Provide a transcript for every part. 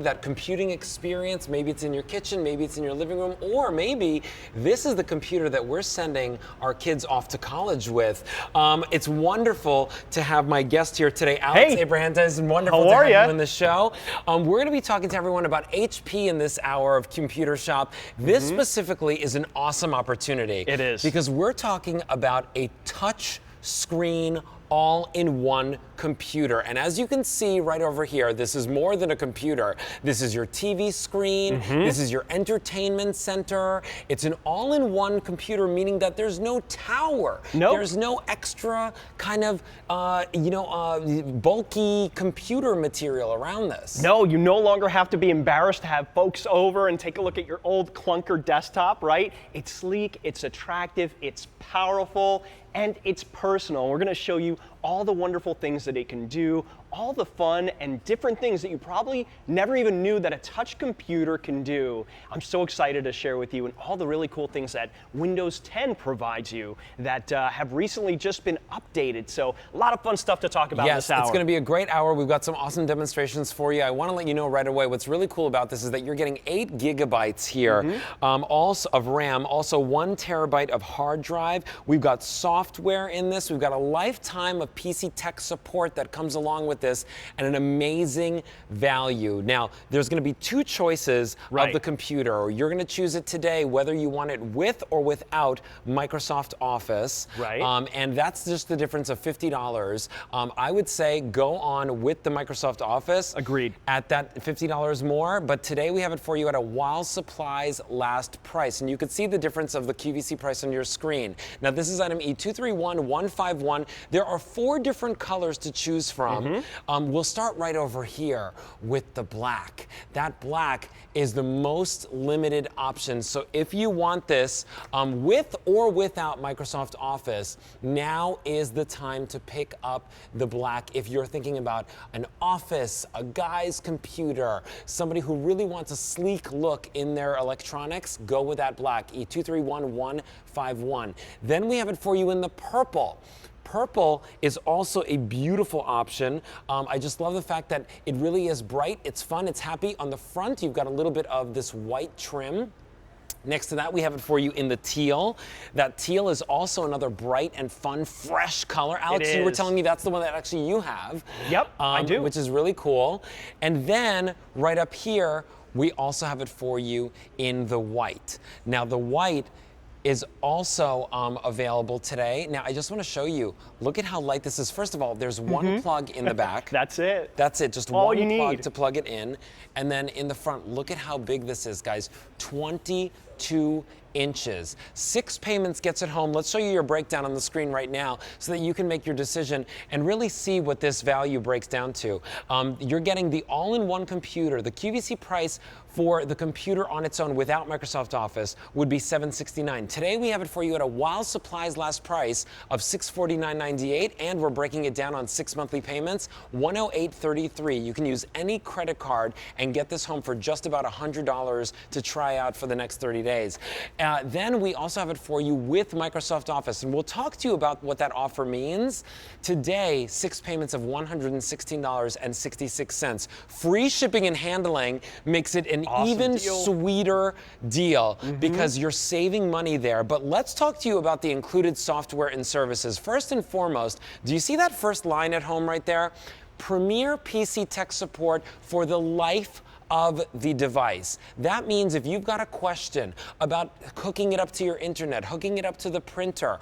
that computing experience. Maybe it's in your kitchen, maybe it's in your living room, or maybe this is the computer that we're sending our kids off to college with. It's wonderful to have my guest here today, Alex Abrahantes. Wonderful to have you in the show. We're going to be talking to everyone about HP in this hour of Computer Shop. This specifically is an awesome opportunity. It is. Because we're talking about a touch screen all-in-one computer. And as you can see right over here, this is more than a computer. This is your TV screen. This is your entertainment center. It's an all-in-one computer, meaning that there's no tower. There's no extra kind of, bulky computer material around this. No, you no longer have to be embarrassed to have folks over and take a look at your old clunker desktop, right? It's sleek, it's attractive, it's powerful, and it's personal. We're gonna show you all the wonderful things that it can do, all the fun and different things that you probably never even knew that a touch computer can do. I'm so excited to share with you and all the really cool things that Windows 10 provides you that have recently just been updated. So a lot of fun stuff to talk about this hour. Yes, it's gonna be a great hour. We've got some awesome demonstrations for you. I wanna let you know right away, what's really cool about this is that you're getting 8 gigabytes here also of RAM, also 1 terabyte of hard drive. We've got software in this. We've got a lifetime of PC tech support that comes along with this, and an amazing value. Now, there's going to be 2 choices of the computer. You're going to choose it today, whether you want it with or without Microsoft Office. And that's just the difference of $50. I would say go on with the Microsoft Office. Agreed. At that $50 more, but today we have it for you at a while supplies last price. And you can see the difference of the QVC price on your screen. Now, this is item E231151. There are 4 different colors to choose from. We'll start right over here with the black. That black is the most limited option. So if you want this with or without Microsoft Office, now is the time to pick up the black. If you're thinking about an office, a guy's computer, somebody who really wants a sleek look in their electronics, go with that black, E231151. Then we have it for you in the purple. Purple is also a beautiful option. I just love the fact that it really is bright, it's fun, it's happy. On the front, you've got a little bit of this white trim. Next to that, we have it for you in the teal. That teal is also another bright and fun, fresh color. Alex, you were telling me that's the one that actually you have. Yep, I do. Which is really cool. And then right up here, we also have it for you in the white. Now, the white is also available today. Now, I just want to show you, look at how light this is. First of all, there's 1 plug in the back. That's it. That's it, just all 1 plug to plug it in. And then in the front, look at how big this is, guys. 22 inches. 6 payments gets it home. Let's show you your breakdown on the screen right now so that you can make your decision and really see what this value breaks down to. You're getting the all-in-one computer. The QVC price for the computer on its own without Microsoft Office would be $769. Today we have it for you at a while supplies last price of $649.98, and we're breaking it down on 6 monthly payments, $108.33. You can use any credit card and get this home for just about $100 to try out for the next 30 days. Then we also have it for you with Microsoft Office, and we'll talk to you about what that offer means. Today, 6 payments of $116.66. Free shipping and handling makes it an even sweeter deal because you're saving money there. But let's talk to you about the included software and services. First and foremost, do you see that first line at home right there? Premier PC tech support for the life of the device. That means if you've got a question about hooking it up to your internet, hooking it up to the printer,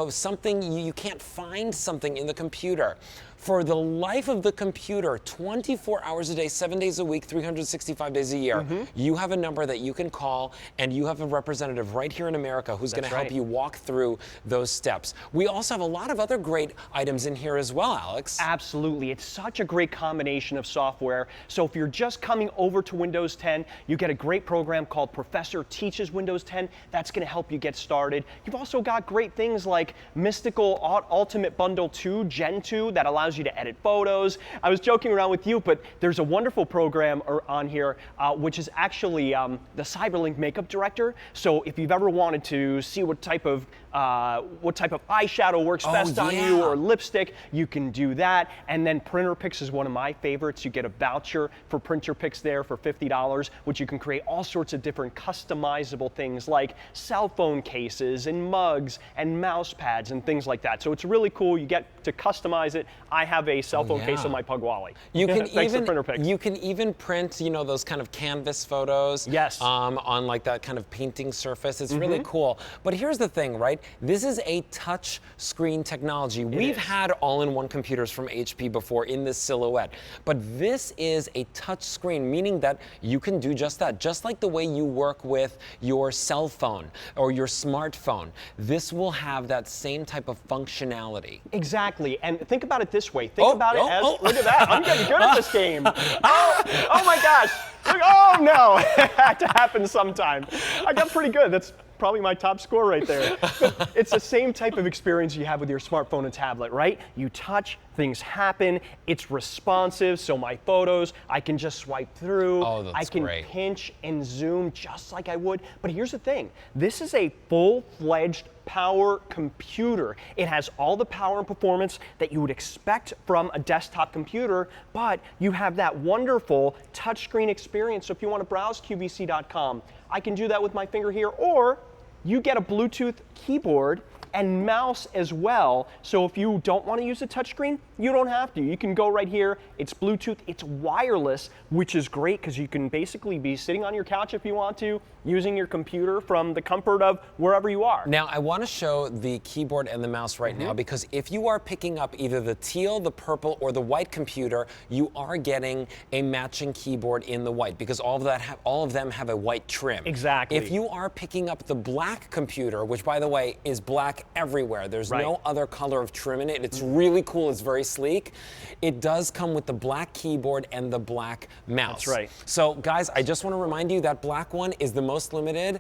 something you can't find something in the computer, for the life of the computer, 24 hours a day, 7 days a week, 365 days a year, you have a number that you can call, and you have a representative right here in America who's going to help you walk through those steps. We also have a lot of other great items in here as well, Alex. Absolutely. It's such a great combination of software. So if you're just coming over to Windows 10, you get a great program called Professor Teaches Windows 10. That's going to help you get started. You've also got great things like Mystical Ultimate Bundle 2, Gen 2, that allows you to edit photos. I was joking around with you, but there's a wonderful program on here, which is actually the Cyberlink Makeup Director. So if you've ever wanted to see what type of what type of eyeshadow works best on you, or lipstick, you can do that. And then printer picks is one of my favorites. You get a voucher for printer picks there for $50, which you can create all sorts of different customizable things like cell phone cases and mugs and mouse pads and things like that. So it's really cool. You get to customize it. I have a cell phone case on my Pug Wally. You can Thanks to printer picks. You can even print, you know, those kind of canvas photos. Yes. On like that kind of painting surface. It's really cool. But here's the thing, right? This is a touch screen technology. We've had all-in-one computers from HP before in this silhouette, but this is a touch screen, meaning that you can do just that. Just like the way you work with your cell phone or your smartphone, this will have that same type of functionality. Exactly, and think about it this way. Think about it as, look at that, I'm getting good at this game. Oh my gosh, look, oh no, it had to happen sometime. I got pretty good, that's probably my top score right there. But it's the same type of experience you have with your smartphone and tablet, right? You touch, things happen, it's responsive, so my photos, I can just swipe through. Oh, that's I can great. pinch and zoom just like I would. But here's the thing, this is a full-fledged power computer. It has all the power and performance that you would expect from a desktop computer, but you have that wonderful touchscreen experience. So if you want to browse QVC.com, I can do that with my finger here, or you get a Bluetooth keyboard and mouse as well. So if you don't want to use a touchscreen, you don't have to. You can go right here. It's Bluetooth. It's wireless, which is great because you can basically be sitting on your couch if you want to, using your computer from the comfort of wherever you are. Now, I want to show the keyboard and the mouse right now, because if you are picking up either the teal, the purple, or the white computer, you are getting a matching keyboard in the white, because all of them have a white trim. Exactly. If you are picking up the black computer, which by the way is black everywhere, there's no other color of trim in it. It's really cool. It's very sleek. It does come with the black keyboard and the black mouse. That's right. So guys, I just want to remind you that black one is the most limited.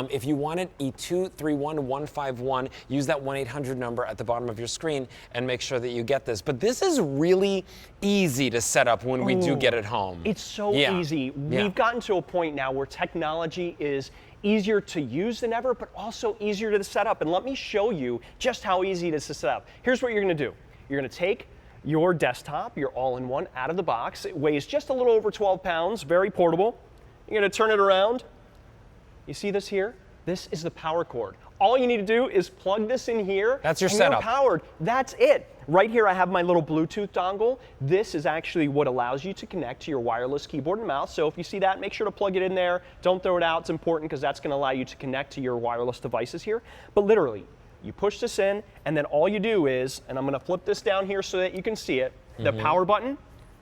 If you want it, E231151, use that 1-800 number at the bottom of your screen and make sure that you get this. But this is really easy to set up when we do get it home. It's so easy. We've gotten to a point now where technology is easier to use than ever, but also easier to set up. And let me show you just how easy it is to set up. Here's what you're going to do. You're going to take your desktop, your all-in-one, out of the box. It weighs just a little over 12 pounds, very portable. You're going to turn it around. You see this here? This is the power cord. All you need to do is plug this in here. That's your and setup. You're powered. That's it. Right here I have my little Bluetooth dongle. This is actually what allows you to connect to your wireless keyboard and mouse. So if you see that, make sure to plug it in there. Don't throw it out. It's important because that's going to allow you to connect to your wireless devices here. But literally, you push this in, and then all you do is, and I'm going to flip this down here so that you can see it, the power button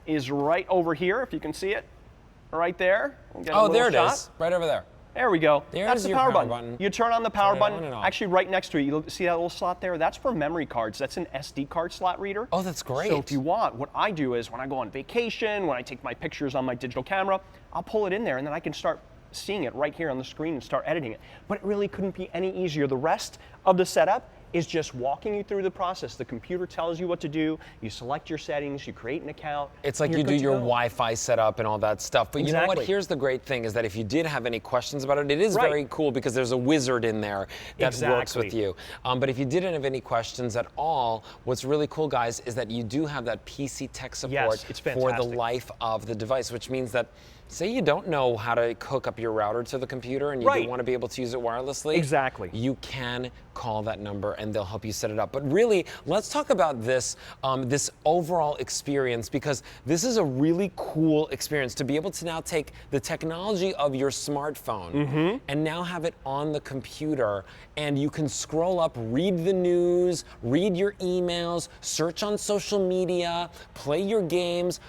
is right over here, if you can see it, right there. We'll get a little there it shot. is, right over there. There we go. There's That's the your power power button. button. You turn on the power Turn it on button. and off. Actually, right next to it, you see that little slot there? That's for memory cards. That's an SD card slot reader. Oh, that's great. So if you want, what I do is when I go on vacation, when I take my pictures on my digital camera, I'll pull it in there and then I can start seeing it right here on the screen and start editing it. But it really couldn't be any easier. The rest of the setup is just walking you through the process. The computer tells you what to do, you select your settings, you create an account. It's like you do your Wi-Fi setup and all that stuff. But you know what? Here's the great thing is that if you did have any questions about it, it is very cool because there's a wizard in there that works with you. But if you didn't have any questions at all, what's really cool, guys, is that you do have that PC tech support for the life of the device, which means that say you don't know how to hook up your router to the computer and you do want to be able to use it wirelessly. You can call that number and they'll help you set it up. But really, let's talk about this, this overall experience, because this is a really cool experience to be able to now take the technology of your smartphone and now have it on the computer, and you can scroll up, read the news, read your emails, search on social media, play your games,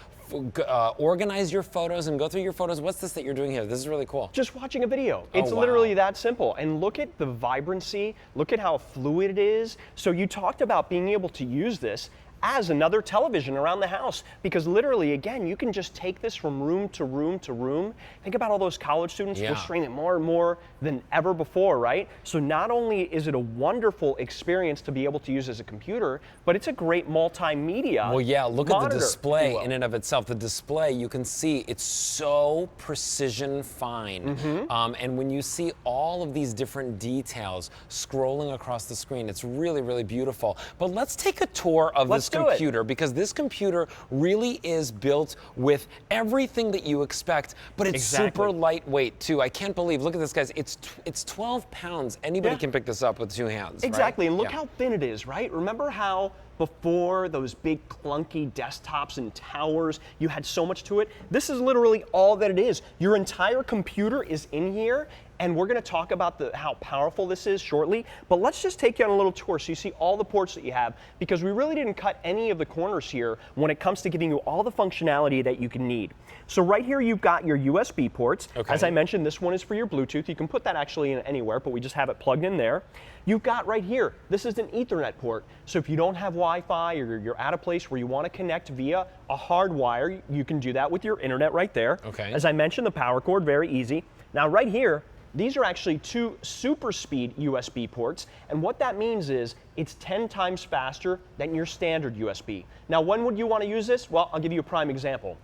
organize your photos and go through your photos. What's this that you're doing here? This is really cool. Just watching a video. It's literally that simple. And look at the vibrancy. Look at how fluid it is. So you talked about being able to use this as another television around the house, because literally, again, you can just take this from room to room to room. Think about all those college students. Yeah. We're streaming more and more than ever before, right? So not only is it a wonderful experience to be able to use as a computer, but it's a great multimedia. Well, yeah, look at the monitor, display if you will. in and of itself. The display, you can see it's so precision fine. And when you see all of these different details scrolling across the screen, it's really, really beautiful. But let's take a tour of this computer, because this computer really is built with everything that you expect, but it's super lightweight too. I can't believe, look at this, guys. It's 12 pounds. Anybody can pick this up with 2 hands. Exactly, right? and look how thin it is, right? Remember how before those big clunky desktops and towers, you had so much to it? This is literally all that it is. Your entire computer is in here, and we're going to talk about how powerful this is shortly, but let's just take you on a little tour so you see all the ports that you have, because we really didn't cut any of the corners here when it comes to giving you all the functionality that you can need. So right here you've got your USB ports. As I mentioned, this one is for your Bluetooth. You can put that actually in anywhere, but we just have it plugged in there. You've got right here, this is an Ethernet port. So if you don't have Wi-Fi or you're at a place where you want to connect via a hard wire, you can do that with your internet right there. As I mentioned, the power cord, very easy. Now right here, these are actually 2 super speed USB ports, and what that means is it's 10 times faster than your standard USB. Now, when would you want to use this? Well, I'll give you a prime example.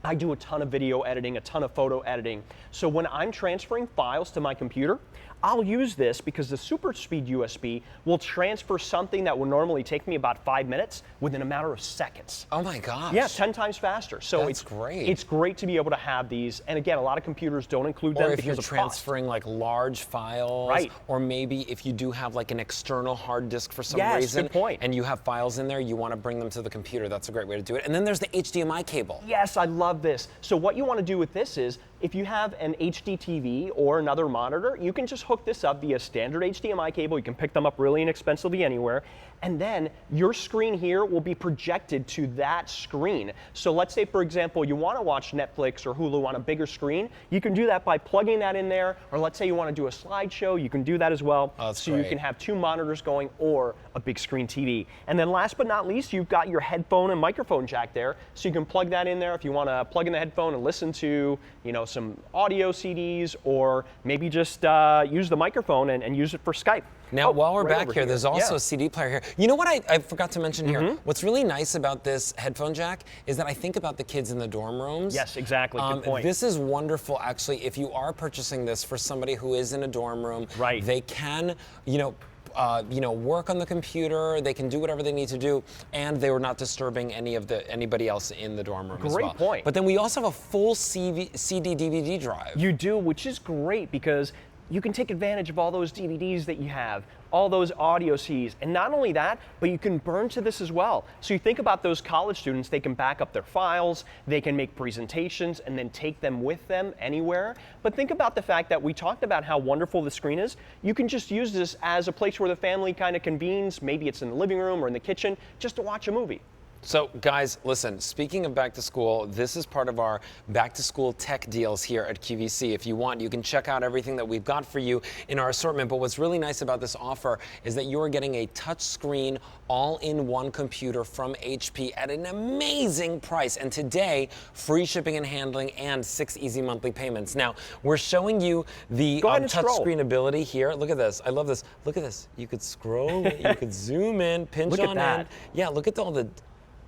I do a ton of video editing, a ton of photo editing. So when I'm transferring files to my computer, I'll use this because the super speed USB will transfer something that would normally take me about 5 minutes within a matter of seconds. Oh my gosh. Yeah, 10 times faster. So it's great. It's great to be able to have these. And again, a lot of computers don't include them or if because you're of transferring cost. like large files, Right. or maybe if you do have like an external hard disk for some Yes, reason, good point. and you have files in there, you want to bring them to the computer. That's a great way to do it. And then there's the HDMI cable. Yes, I love this. So what you want to do with this is, if you have an HD TV or another monitor, you can just hook this up via standard HDMI cable. You can pick them up really inexpensively anywhere. And then your screen here will be projected to that screen. So let's say, for example, you want to watch Netflix or Hulu on a bigger screen. You can do that by plugging that in there. Or let's say you want to do a slideshow. You can do that as well. Oh, that's so great. you can have 2 monitors going or a big screen TV. And then last but not least, you've got your headphone and microphone jack there. So you can plug that in there if you want to plug in the headphone and listen to, some audio CDs, or maybe just use the microphone and use it for Skype. Now, while we're right back over here, there's also a CD player here. You know what I forgot to mention here? What's really nice about this headphone jack is that I think about the kids in the dorm rooms. Yes, exactly. Good point. This is wonderful, actually. If you are purchasing this for somebody who is in a dorm room, they can, work on the computer. They can do whatever they need to do, and they were not disturbing anybody else in the dorm room as well. Great point. But then we also have a full CD DVD drive. You do, which is great because you can take advantage of all those DVDs that you have, all those audio CDs, and not only that, but you can burn to this as well. So you think about those college students, they can back up their files, they can make presentations, and then take them with them anywhere. But think about the fact that we talked about how wonderful the screen is. You can just use this as a place where the family kind of convenes, maybe it's in the living room or in the kitchen, just to watch a movie. So guys, listen, speaking of back to school, this is part of our back to school tech deals here at QVC. If you want, you can check out everything that we've got for you in our assortment. But what's really nice about this offer is that you're getting a touchscreen all-in-one computer from HP at an amazing price. And today, free shipping and handling and 6 easy monthly payments. Now, we're showing you the touchscreen ability here. Look at this. I love this. Look at this. You could scroll, you could zoom in, pinch on in. Yeah, look at all the...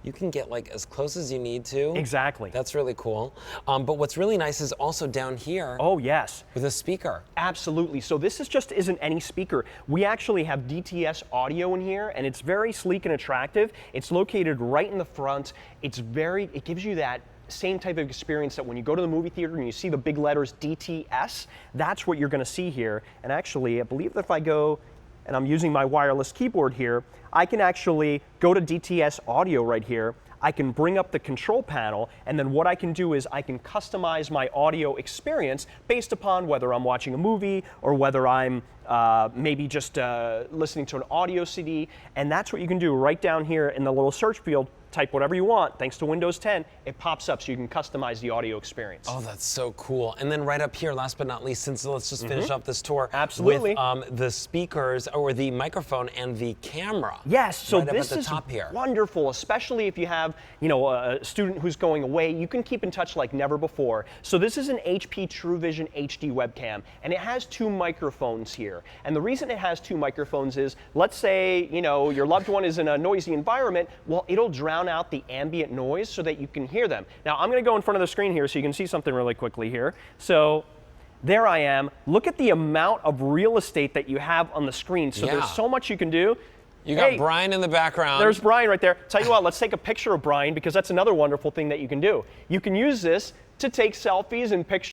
You can get like as close as you need to. Exactly. That's really cool. But what's really nice is also down here. Oh, yes. With a speaker. Absolutely. So this isn't any speaker. We actually have DTS audio in here, and it's very sleek and attractive. It's located right in the front. It gives you that same type of experience that when you go to the movie theater and you see the big letters DTS, that's what you're going to see here. And actually, I believe that if I go, and I'm using my wireless keyboard here, I can actually go to DTS audio right here. I can bring up the control panel, and then what I can do is I can customize my audio experience based upon whether I'm watching a movie or whether I'm maybe just listening to an audio CD, and that's what you can do right down here in the little search field. type whatever you want. Thanks to Windows 10, it pops up so you can customize the audio experience. Oh, that's so cool. And then right up here, last but not least, since let's just finish up this tour Absolutely. with the speakers or the microphone and the camera. Yes, so right this up at the is top here. wonderful, especially if you have, a student who's going away. You can keep in touch like never before. So this is an HP TrueVision HD webcam, and it has 2 microphones here. And the reason it has 2 microphones is, let's say, your loved one is in a noisy environment. Well, it'll drown out the ambient noise so that you can hear them. Now, I'm going to go in front of the screen here so you can see something really quickly here. So there I am. Look at the amount of real estate that you have on the screen. So there's so much you can do. You got Brian in the background. There's Brian right there. Tell you what, let's take a picture of Brian because that's another wonderful thing that you can do. You can use this to take selfies and pictures